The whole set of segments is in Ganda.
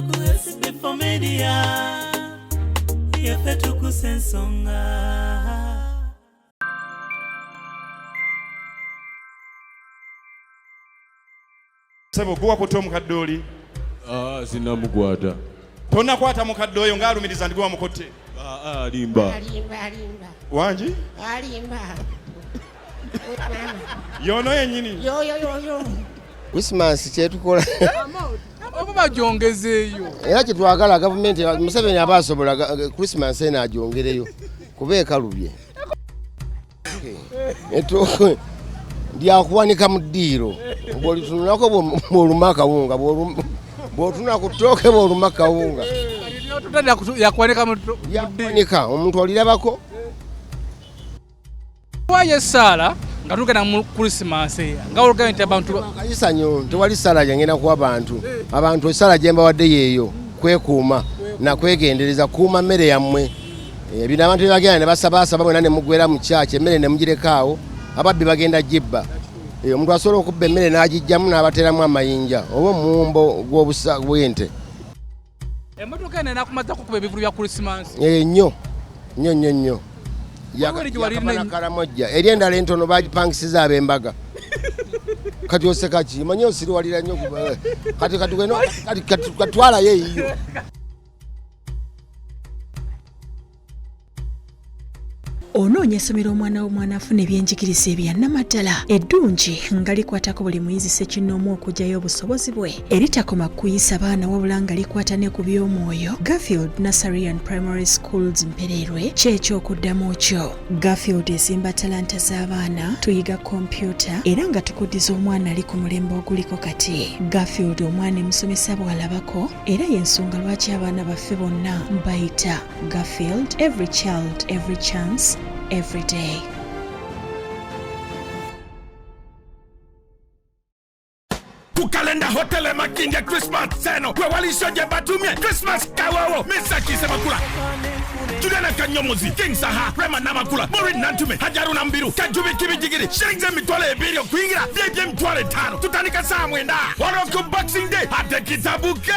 Kuva ku SB4 Media Yaffe Tuggussa Enssonga. Sebo kuwa kuto mukadoli. Sina mugwata. Tonna kwata mukaddoyo ngaalumiriza ndikuwa mukotte. Alimba. Wanji? Alimba. Yono yenyini. Yo. Christmas kyetukola. Oba bajongezeeyo. Era kyetwagala gavumenti Museveni abasobola Christmas ena ajongereyo kubeeka lubye. Eto ndyakuwanika mu ddiiro. Bw'olitunulako bw'oluma kawunga bw'otuna ku ttooke bw'oluma kawunga. Yakuwanika mu yakuwanika omuntu olirabako. Waye Sala nga tugenda mu Christmas nga olugenda nti abantu kayisanyo tewali sala jangena ku abantu esala gye mbawadde yeeyo kwekuuma na kwegendereza kuuma mmere yammwe. Bino abantu bagenda ne basaba bonna ne mugwera mu kyaki emmere ne mugirekaawo ababbi bagenda gibba. Omuntu asobola okubba emmere n'agijjamu n'abateeramu amayinja oba omuwumbo gw'obusa bw'ente. Emmotoka eno enakumaza kukuba ebivulu bya Christmas. Nnyo. Yakaramojja eri endala entono bagipangisiza ab'embaga. Kati oseka ki manyi osiriwalira nnyo kati katwalayo eyiyo. Onoonya essomero omwana w'omwana afuna ebyenjigiriza ebya nnamadala eddungi nga likwatako buli muyizi ssekinnoomu okuggyayo obusobozi bwe eritakoma kuyisa baana wabula nga likwata ne ku by'omwoyo. Garfield Nursery and Primary Schools Mpererwe ky'ekyokuddamu kyo. Garfield ezimba talanta z'abaana, tuyiga kompyuta era nga tukuddiza omwana ali ku mulembe oguliko kati. Garfield omwana emusomesa bw'alabako era y'ensonga lwaki abaana baffe bonna bayita Garfield. Every child, every chance, every day. Kalenda Hotel Makinja Christmas seno kwe walishoje batumye Christmas kawawo misaki semakula Juliana Kanyomozi King Saha Rema Namakula Morin Nantume Hajaru Nambiru Kajubi Kibijigiri Shengze mitwale ebirio kuingira Vyebye mitwale tano tutanika saa mwenda Waroko Boxing Day Hate kitabuke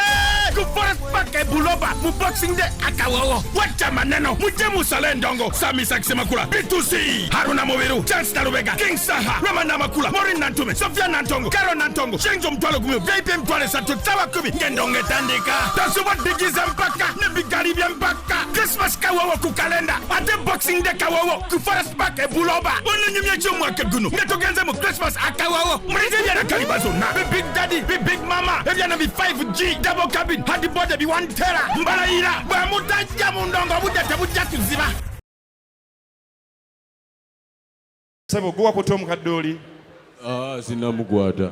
Kuforest Park Buloba Mu Boxing Day akawawo Wacha maneno Mujemu Salendongo Sami Saki Semakula B2C Haruna Moviru Chance Narubega King Saha Rema Namakula Morin Nantume Sofia Nantongo Karo Nantongo Shengzo mtwale kumio Vyebye mitwale satu tawa kumi Ngendonge tandika Tasuwa digiza mpaka Nebigaribia mpaka Christmas kawawo ku kalenda ate Boxing Day kawawo ku Forest Park Buloba onanyumye cyo mwaka guno ngetogenze mu Christmas akawawo murije bya kalibazo na big daddy big mama ebya na 5G double cabin hadi bode bi 1 tera mbalayira ba mutajja mu ndongo budete bujja kuziba. Sebo guwa kuto mukadoli. Sina mugwata.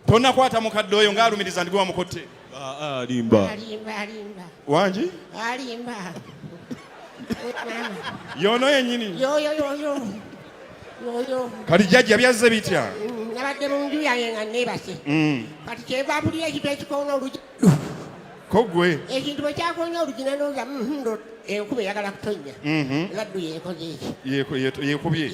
Tonna kwata mukaddoyo ngaalumiriza ndikuwa mukotte. Alimba. Wanji? Alimba. Yono yenyini. Yo. Kati jjajja byazze bitya? Nabadde mu nju yange nga neebase. Kati kyeva bulira ekintu ekikoona olugi. Kogwe. Ekintu bwe kyakonya olugi nanooza ndo enkuba eyagala kutonnya. Laddu yeekoze eki. Yeekubye.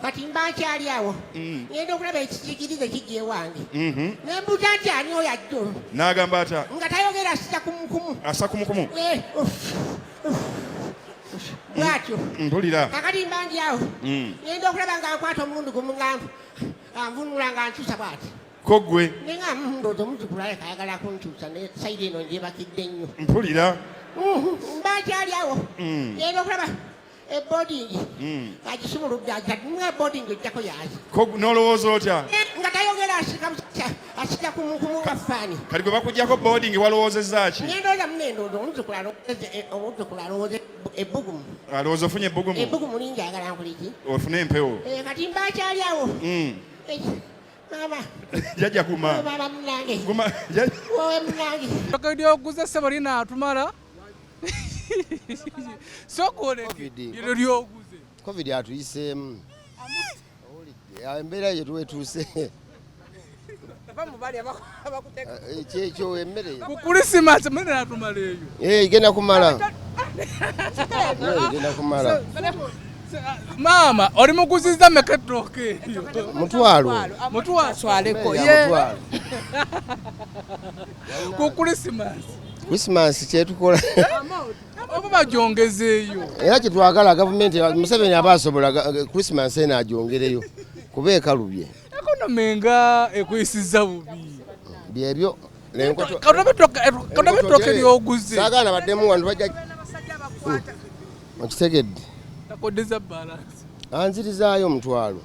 Kati mba nkyali awo. Ngenda okulaba ekikigirize kijja ewange. Ne mbuuza nti ani oyo ajjo. N'agamba ata? Nga tayogera asita kumukumu. Asa kumukumu? Bwatyo. Mpulira. Kakati mba ndi awo. Ngenda okulaba nga nkwata omulundi gumu nga nvunula nga nkyusa bwati. Kogwe. Nenga ndowooza omuzzukulu aleka ayagala kunkyusa ne sayidi eno ndyebakidde nnyo. Mpulira. Mba nkyali awo. Ngenda okulaba boarding. Agisumuludde nga boarding ejjako yazi. N'olowooza otya? Nga tayogera asita kumukumu nga ffaani. Kati gwe bakugyako boarding walowoozezza ki? Ngendooza munendooza omuzzukulu alowooze ebbugumu. Alowooza ofunye ebbugumu? Ebbugumu lingi ayagala nkuliki. Ofune empewo. Kati mba nkyali awo. Mama. Jajja kuma. Mama munange. Kuma. Wowe munange. Bakadi oguza sebo lina atumala. Sokole. Yero lyoguze. Covid atuyiseemu. Embeera ye tuwetuuse. Kyekyo emmere. Ku Christmas mmere atumala eyo. Igenda kumala. Igenda kumala. Mama, oli muguziza meketoke. Mutwalo. Mutwalo swaleko. Ku Christmas. Christmas kyetukola. Oba bagyongezeeyo. Era kyetwagala gavumenti Museveni abasobola Christmas eno agyongereyo kuba ekalubye. Ekonomi nga ekwisiza bubi. Byebyo. Katobetoka eryoguze. Saagana baddemu wantu bajja. Okitegedde. Takodeza balance. Anzirizaayo omutwalo.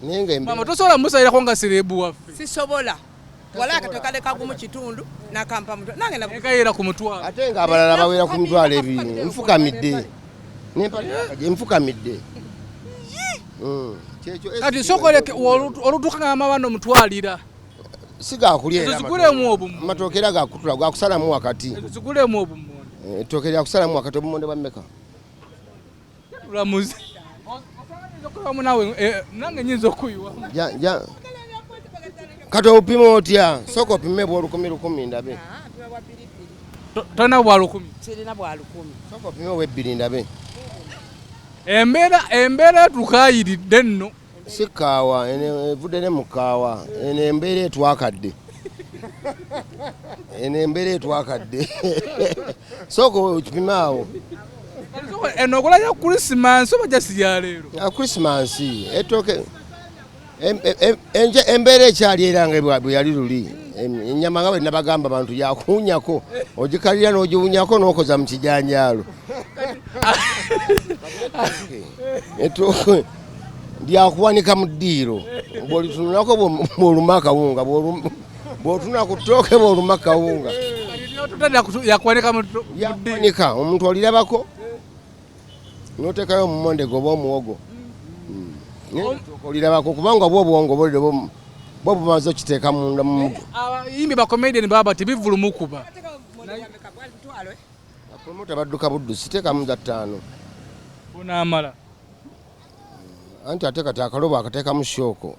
Nenga embe. Mama tosobola musayirako nga sirebu waffe. Sisobola. Wala katokaleka gumu kitundu nakampa mutwalo. Nange na ekayera ku mutwalo. Ate nga abalala bawera ku mitwalo ebiri. Nfukamidde. Nfukamidde. Kati sokoleke olutuka nga amabano mutwalira. Siga kulya era. Tuzigulemu obumu. Matokera ga kutula gwa kusalamu wakati. Tuzigulemu obumu. Tokera kusalamu wakati obumonde bwa mmeka. Ulamuzi. Okubamu nawe nange nyinza okuyiwa. Ja. Kati opima otya? Soko opime bwa 10 ndabe. Tona bwa 10. sirina bwa 10. Soko opime bwa 2 ndabe. Embeera tukayiridde nno. Sikaawa evudde ne mukaawa eno embeera etwakadde. Soko okipimaawo. Eno okola ya Christmas oba jasi ya leero? Ya Christmas etoke embeera ekyali era nga bwe yali luli ennyama nga bwe nabagamba abantu yakuunyako ogikalira n'ogiwunyako n'okoza mu kijanjaalo. Lyakuwanika mu ddiiro bw'olitunulako bw'oluma akawunga bw'otunula ku ttooke bw'oluma akawunga yakuwanika omuntu olirabako n'oteekayo omumonde gwe oba omuwogo olirabako kubanga oba obwongo bwo bumaze okiteeka munda mu abayimbi bakomedian baba tebivulumukuba promota badduka buddusi teekamu za 5 bonaamala anti ate kati akalobo akateekamu shooko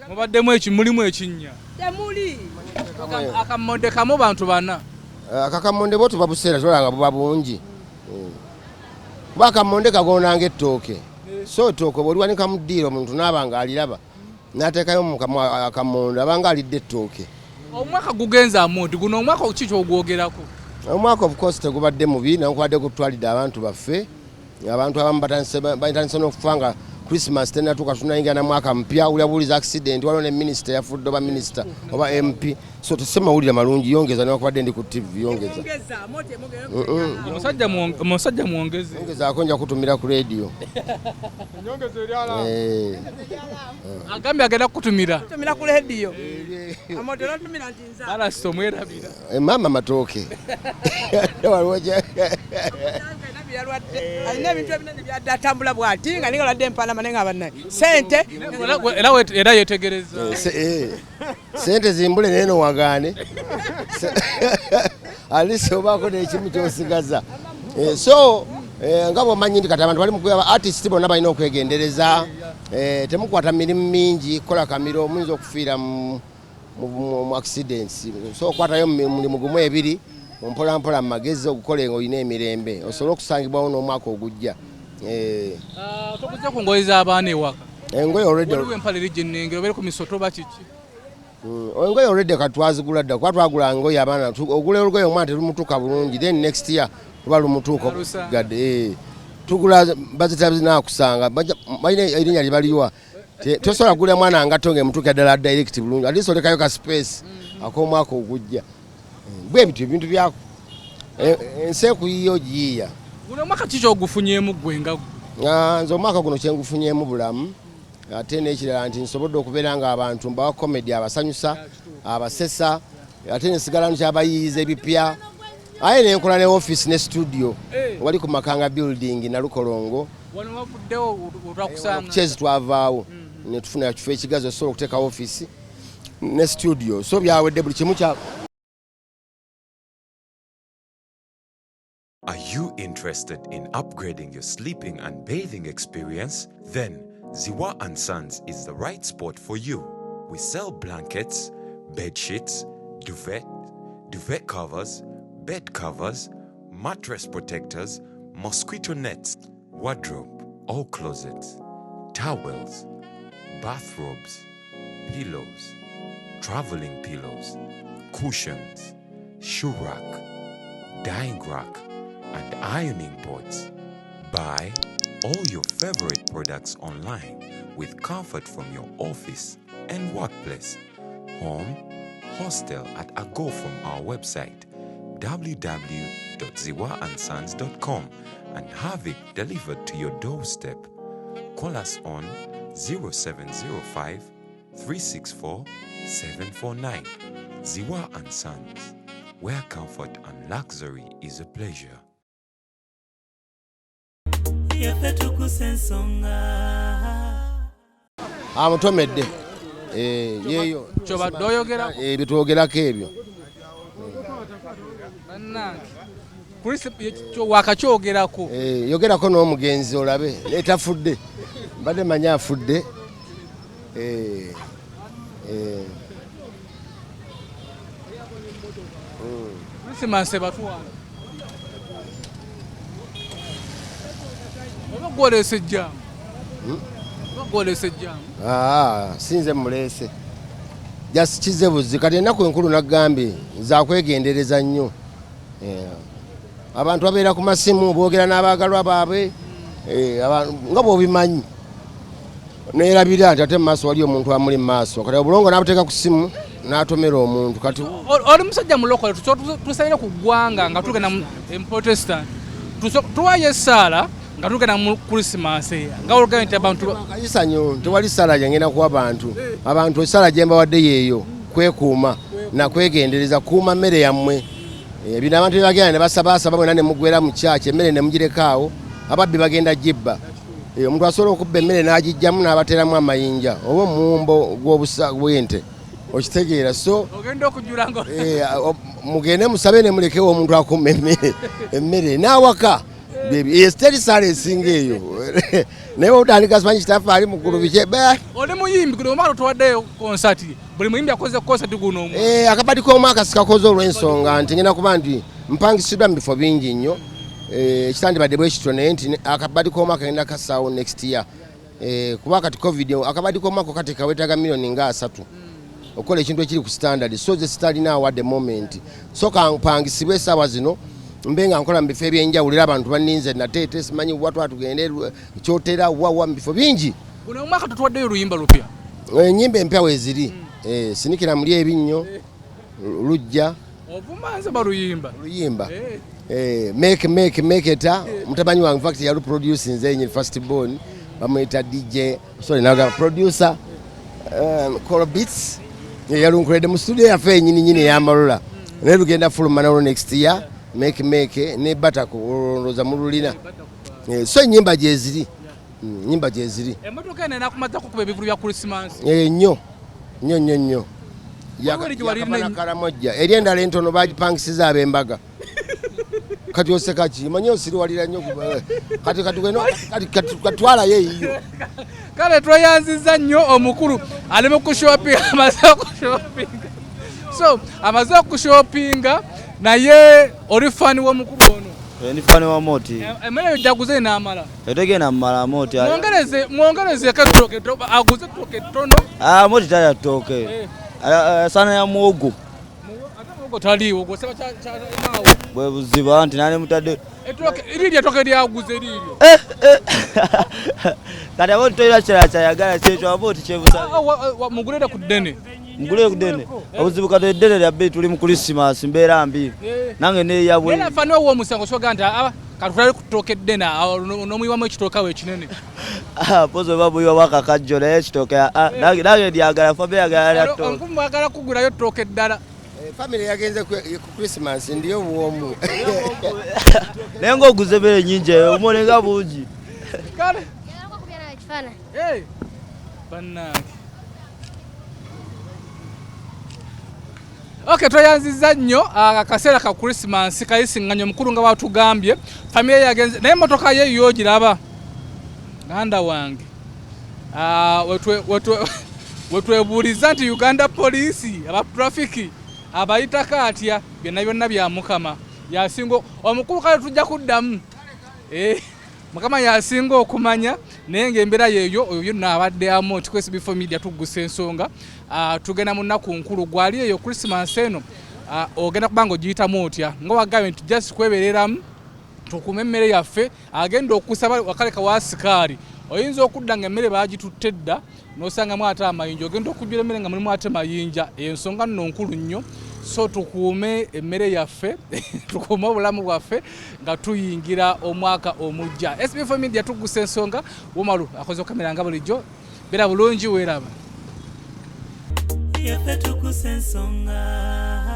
mubaddemu mulimu ekinnya akamonde kamu bantu bana akakamonde bo tubabuseera tolanga buba bungi kuba akamonde kagonanga ettooke so ettooke bwoliwanika mu ddiiro omuntu naabanga aliraba n'ateekayo akamonde abanga alidde ettooke. Omwaka gugenza amuti guno omwaka kiki ogwogerako? Omwaka of course tegubadde mubi nankubadde kutwalidde abantu baffe abantu abamu batandise n'okufa nga Christmas tenatuuka tunayingira na mwaka mpya uliabuliza accident waliwo ne minister yafudde oba minister oba MP so tesema mawulire malungi yongeza newankubadde ndi ku TV yongeza omusajja mwongeze yongezaako nja kutumira ku radio agambye agenda kutumira ku radio amotera tumira ntinza balasto mwerabira mama matooke waliwo alina ebintu ebinene byatambula bw'ati nga ningaladde empalama nenga bannaye sente era yetegereza sente zimbule neno wagaane alisi obaako n'ekimu kyosigaza so nga bwomanyi nti kati abantu bali mukuyaba artist bonna balina okwegendereza temukwata mirimu mingi kola kamiro muyinza okufiira mu accidents so okwatayo mulimu gumu ebiri mpolampola mu magezi okukola nga olina emirembe osobola okusangibwawo n'omwaka ogujja. Tokujja ku ngoye z'abaana ewaka engoye already empaliri gyennengero bere ku misoto bakiki engoye already katwazigula dda kuba twagula ngoye abaana ogula olugoye omwana terumutuuka bulungi then next year oba lumutuuka gadde tugula bazita zinaakusanga balina erinnya lye baliwa tosobola kugula mwana ngato ng'emutuuka ddala direct bulungi at least olekayo ka space ak'omwaka ogujja bwe bityo ebintu byako ensi ekuyiyo giyiya. Guno omwaka kiki ogufunyemu gwe nga nze omwaka guno kyengufunyemu bulamu ate n'ekirala nti nsobodde okubeera nga abantu mbawa comedy abasanyusa abasesa ate nesigala nkyabayiiza ebipya aye nenkola ne office ne studio wali ku Makanga building na Lukolongo kyezi twavaawo netufuna kifo ekigazi osobola okuteeka office ne studio so byawedde buli kimu kya. Are you interested in upgrading your sleeping and bathing experience? Then Ziwa & Sons is the right spot for you. We sell blankets, bed sheets, duvet covers, bed covers, mattress protectors, mosquito nets, wardrobe, all closets, towels, bathrobes, pillows, traveling pillows, cushions, shoe rack, dyeing rack, and ironing boards. Buy all your favorite products online with comfort from your office and workplace, home, hostel at a go from our website www.ziwaansons.com and have it delivered to your doorstep. Call us on 0705 364 749. Ziwa and Sons, where comfort and luxury is a pleasure. Tuggussa Enssonga. Amutomedde. Yeyo. Choba doyogera. Bitwogerako ebyo. Bannange. Kulisi wakakyogerako. Yogerako n'omugenzi olabe. Etafudde. Mbadde manya afudde. Christmas batwala. Gwolese jam. Gwolese jam. Sinze mulese. Just kize buzi kati ennaku enkulu nagambye za kwegendereza nnyo. Abantu abeera ku masimu boogera n'abaagalwa baabwe nga bw'obimanyi. Neerabira nti ate mu maaso wali omuntu amuli mu maaso. Kati obulongo n'abuteeka ku simu n'atomera omuntu. Kati oli musajja mulokole tusalire ku ggwanga nga tugenda mu Protestant. Tuwaye essaala nga tugenda mu Christmas nga olugenda nti abantu kayisanyo tewali ssala gyengenda kuwa abantu essala gye mbawadde yeeyo kwekuuma na kwegendereza kuuma mmere yammwe. Bino abantu bagenda ne basabaasaba bwena ne mugwera mu kyaki emmere ne mugirekaawo ababbi bagenda gibba. Omuntu asobola okubba emmere n'agijjamu n'abateeramu amayinja oba omuwumbo gw'obusa bw'ente okitegeera. So ogenda okujjula ngo mugende musabe ne mulekewo omuntu akuuma emmere n'awaka. Teri sala esinga eyo naye otandika simanyi kitaffe ali mukulu bike oli muyimbi kuno omwana tuwaddeyo konsati buli muyimbi akoze konsati guno omu akabadi k'omwaka sikakoze olw'ensonga nti ngenda kuba nti mpangisiddwa mu bifo bingi nnyo ekitandibadde bwe kityo naye nti akabadi k'omwaka ngenda kasaawo next year kuba kati covid akabadi k'omwaka kati kawetaaga miliyoni nga 3 okukola ekintu ekiri ku standard so ze sitalinaawo at the moment so kampangisibwe essaawa zino mbenga nkola mu bifo ebyenjawulo abantu banninze nateete simanyi watwa tugende kyotera wawa mu bifo bingi. Guno omwaka tutuwaddeyo oluyimba lupya. Ennyimba empya weeziri sinikira muli ebinnyo lujja obumanze baluyimba make eta mutamanyi wange fact yalu produce nze nyini first born bamwita DJ sorry now producer Call Beats yalunkulede mu studio yaffe nyini yamalula ne lugenda full manalo next year make ne batako olondoza mululina so nyimba gyeziri emotoka ene nakumaza kukuba ebivulu bya Christmas nnyo yakabana karamojja eri endala entono bagipangisiza ab'embaga kati oseka ki manyi osiriwalira nnyo kati katwalayo eyiyo kale tweyanziza nnyo omukulu ali mu kushopinga amaze okushopinga naye oli fani w'omukulu ono ni fani wa Moti emmere jaguze n'amala etegena mala Moti mwongereze katoke aguze toke tono Moti taya toke sana ya muogo ate muogo taliwo goseba cha nawo bwe buziba nti nane mutadde etoke iridi atoke lyaguze liryo kati abo toira cha yagala checho abo tichebusa mugulede ku ddene obuzibu kati eddene lya bbi tuli mu Christmas mbeera mbi nange ne yabwe era fano wo musango soga nta katulale kutoke ddene n'omuyiwamu ekitoka we kinene pozo babu yo wakakajjo naye ekitoka nange lyagala fabe yagala to nkumwagala kugulayo toke ddala family yagenze ku Christmas ndiyo bwomu naye ng'oguze bere nyingi omone nga bungi kale yako kubyana ekifana bannange okay twayanziza nnyo akaseera ka Christmas kayisiŋŋanya omukulu nga batugambye family yagenze naye motoka ye yogiraba ganda wange wetwebuuliza nti Uganda Police aba traffic abayita katya byonna bya mukama yasingo omukulu kale tujja kuddamu mukama yasinga okumanya naye ng'embeera yeeyo oyo naabadde AMOOTI ku SB4 Media Tuggussa Enssonga. Tugenda mu nnaku nkulu gwali eyo Christmas eno ogenda kubanga ogiyitamu otya nga wagambye nti just kwebereramu tukume emmere yaffe agenda okusaba wakaleka wa sikaali oyinza okudda nga emmere baagitutte dda n'osangamu ate amayinja ogenda okujjula emmere nga mulimu ate mayinja ensonga nno nkulu nnyo so tukuume emmere yaffe tukuume obulamu bwaffe nga tuyingira omwaka omujja. SB4 Media Tuggussa Enssonga Womalu akoze kamera nga bulijjo beera bulungi weeraba yaffe Tuggussa Enssonga.